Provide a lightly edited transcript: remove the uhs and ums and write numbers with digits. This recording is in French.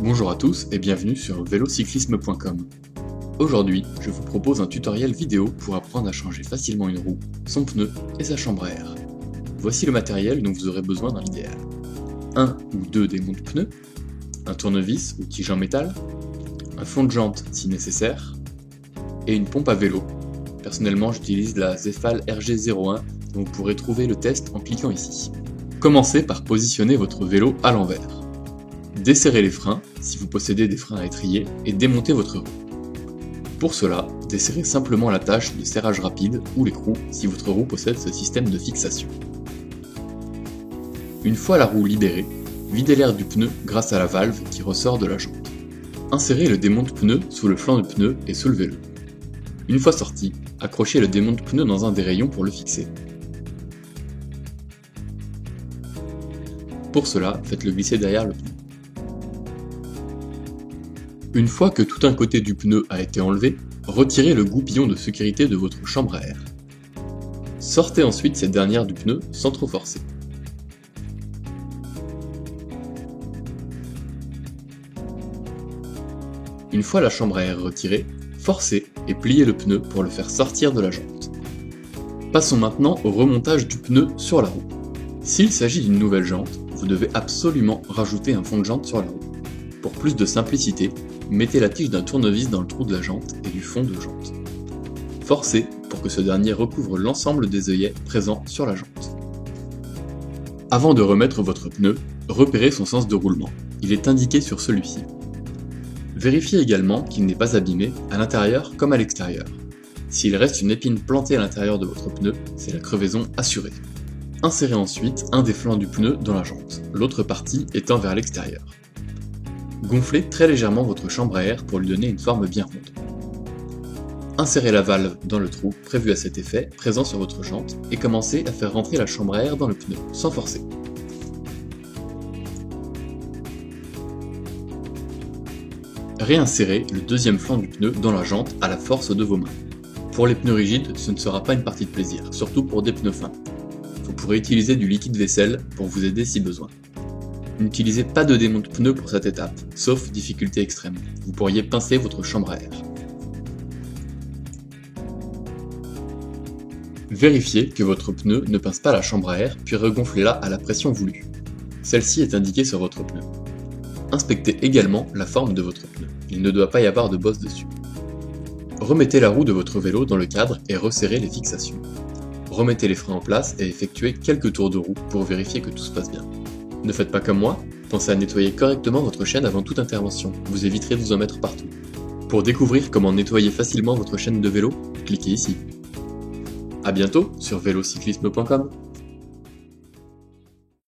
Bonjour à tous et bienvenue sur vélocyclisme.com. Aujourd'hui, je vous propose un tutoriel vidéo pour apprendre à changer facilement une roue, son pneu et sa chambre à air. Voici le matériel dont vous aurez besoin dans l'idéal. Un ou deux démonte pneus, un tournevis ou tige en métal, un fond de jante si nécessaire, et une pompe à vélo. Personnellement, j'utilise la Zefal RG01 dont vous pourrez trouver le test en cliquant ici. Commencez par positionner votre vélo à l'envers. Desserrez les freins, si vous possédez des freins à étrier, et démontez votre roue. Pour cela, desserrez simplement l'attache de serrage rapide ou l'écrou si votre roue possède ce système de fixation. Une fois la roue libérée, videz l'air du pneu grâce à la valve qui ressort de la jante. Insérez le démonte-pneu sous le flanc de pneu et soulevez-le. Une fois sorti, accrochez le démonte-pneu dans un des rayons pour le fixer. Pour cela, faites-le glisser derrière le pneu. Une fois que tout un côté du pneu a été enlevé, retirez le goupillon de sécurité de votre chambre à air. Sortez ensuite cette dernière du pneu sans trop forcer. Une fois la chambre à air retirée, forcez et pliez le pneu pour le faire sortir de la jante. Passons maintenant au remontage du pneu sur la roue. S'il s'agit d'une nouvelle jante, vous devez absolument rajouter un fond de jante sur la roue. Pour plus de simplicité, mettez la tige d'un tournevis dans le trou de la jante et du fond de jante. Forcez pour que ce dernier recouvre l'ensemble des œillets présents sur la jante. Avant de remettre votre pneu, repérez son sens de roulement. Il est indiqué sur celui-ci. Vérifiez également qu'il n'est pas abîmé à l'intérieur comme à l'extérieur. S'il reste une épine plantée à l'intérieur de votre pneu, c'est la crevaison assurée. Insérez ensuite un des flancs du pneu dans la jante, l'autre partie étant vers l'extérieur. Gonflez très légèrement votre chambre à air pour lui donner une forme bien ronde. Insérez la valve dans le trou prévu à cet effet, présent sur votre jante, et commencez à faire rentrer la chambre à air dans le pneu, sans forcer. Réinsérez le deuxième flanc du pneu dans la jante à la force de vos mains. Pour les pneus rigides, ce ne sera pas une partie de plaisir, surtout pour des pneus fins. Vous pourrez utiliser du liquide vaisselle pour vous aider si besoin. N'utilisez pas de démonte-pneu pour cette étape, sauf difficulté extrême. Vous pourriez pincer votre chambre à air. Vérifiez que votre pneu ne pince pas la chambre à air, puis regonflez-la à la pression voulue. Celle-ci est indiquée sur votre pneu. Inspectez également la forme de votre pneu. Il ne doit pas y avoir de bosse dessus. Remettez la roue de votre vélo dans le cadre et resserrez les fixations. Remettez les freins en place et effectuez quelques tours de roue pour vérifier que tout se passe bien. Ne faites pas comme moi, pensez à nettoyer correctement votre chaîne avant toute intervention, vous éviterez de vous en mettre partout. Pour découvrir comment nettoyer facilement votre chaîne de vélo, cliquez ici. A bientôt sur vélocyclisme.com.